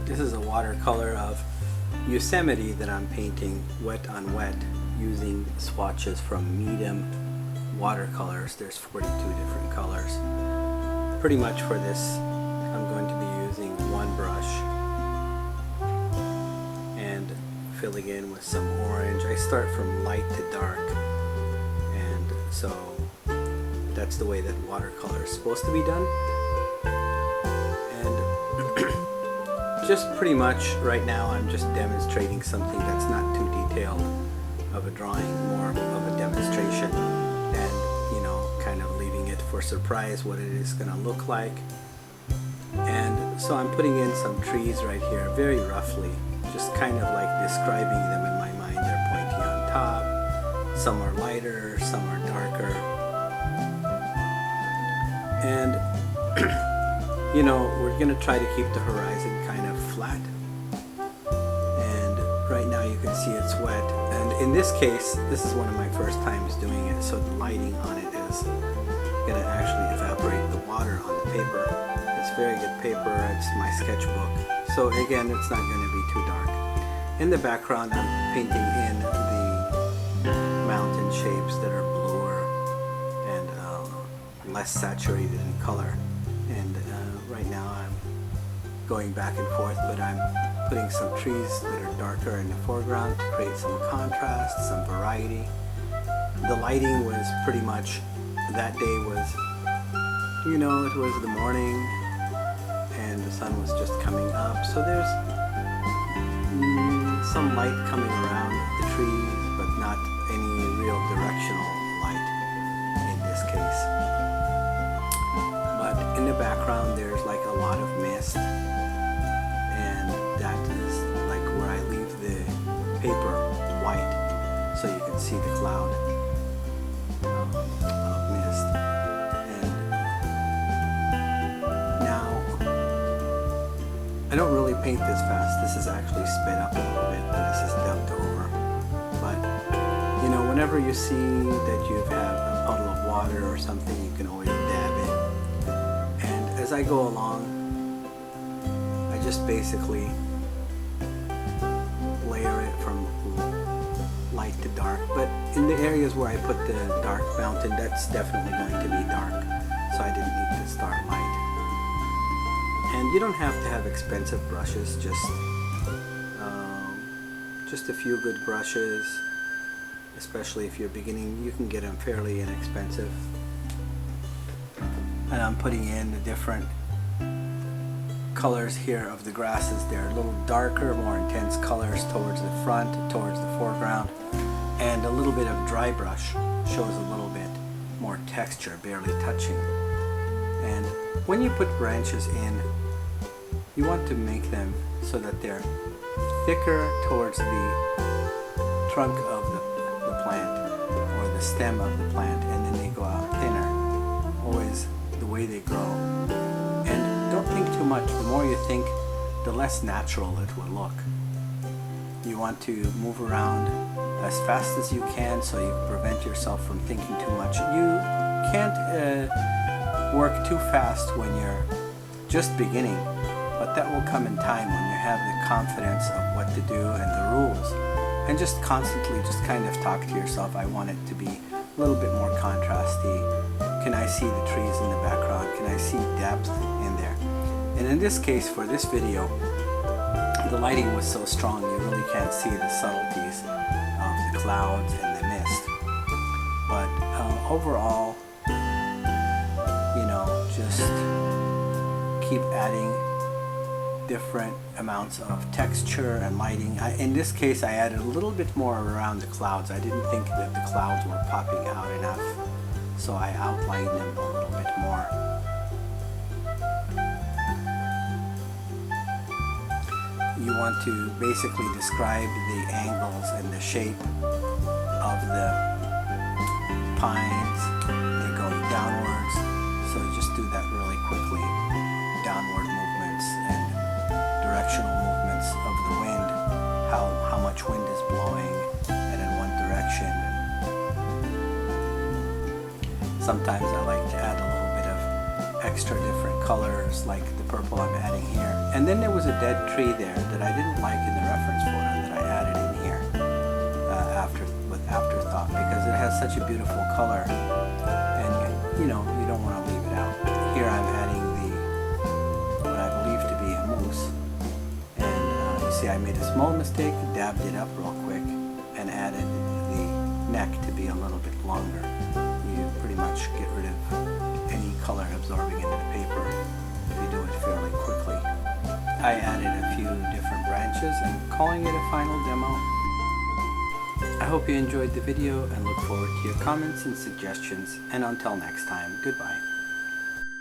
This is a watercolor of Yosemite that I'm painting wet on wet using swatches from medium watercolors. There's 42 different colors. Pretty much for this I'm going to be using one brush and filling in with some orange. I start from light to dark, and so that's the way that watercolor is supposed to be done. Just pretty much right now I'm just demonstrating something that's not too detailed of a drawing, more of a demonstration, and kind of leaving it for surprise what it is going to look like. And so I'm putting in some trees right here very roughly, just kind of like describing them in my mind. They're pointy on top, some are lighter, some are darker, and we're going to try to keep the horizon kind of flat. And right now you can see it's wet. And in this case, this is one of my first times doing it, so the lighting on it is going to actually evaporate the water on the paper. It's very good paper. It's my sketchbook. So again, it's not going to be too dark. In the background, I'm painting in the mountain shapes that are bluer and less saturated in color. And right now I'm going back and forth, but I'm putting some trees that are darker in the foreground to create some contrast, some variety. The lighting was pretty much, that day was, it was the morning and the sun was just coming up, so there's some light coming around the trees, but not any real directional light in this case. But in the background there's like a lot of mist, and that is like where I leave the paper white so you can see the cloud of mist. And now I don't really paint this fast. This is actually sped up a little bit, but this is dubbed over. But whenever you see that you have a puddle of water or something, you can always dab it. And as I go along, I just basically layer it from light to dark. But in the areas where I put the dark mountain, that's definitely going to be dark, so I didn't need to start light. And you don't have to have expensive brushes, just a few good brushes, especially if you're beginning. You can get them fairly inexpensive. And I'm putting in the different colors here of the grasses. They're a little darker, more intense colors towards the front, towards the foreground, and a little bit of dry brush shows a little bit more texture, barely touching. And when you put branches in, you want to make them so that they're thicker towards the trunk of the plant or the stem of the plant, and then they go out thinner, always the way they grow. And don't think too much. The more you think, the less natural it will look. You want to move around as fast as you can so you prevent yourself from thinking too much. You can't work too fast when you're just beginning, but that will come in time when you have the confidence of what to do and the rules. And just constantly just kind of talk to yourself, I want it to be a little bit more contrasty. Can I see the trees in the background? Can I see depth in there? And in this case, for this video, the lighting was so strong you really can't see the subtleties of the clouds and the mist. But overall, just keep adding different amounts of texture and lighting. In this case, I added a little bit more around the clouds. I didn't think that the clouds were popping out enough, so I outlined them a little bit more. You want to basically describe the angles and the shape of the pines. They're going downwards, so you just do that really quickly. Downward movements and directional movements of the wind, how much wind is blowing and in one direction. Sometimes I like to add a little bit of extra different colors like the purple I'm adding here. And then there was a dead tree there that I didn't like in the reference photo that I added in here with afterthought, because it has such a beautiful color, and you know, you don't want to leave it out. Here I'm adding what I believe to be a moose, and you see I made a small mistake, dabbed it up real quick, and added the neck to be a little bit longer. You pretty much get rid of any color absorbing into the paper if you do it fairly quickly. I added a few different branches and calling it a final demo. I hope you enjoyed the video and look forward to your comments and suggestions, and until next time, goodbye.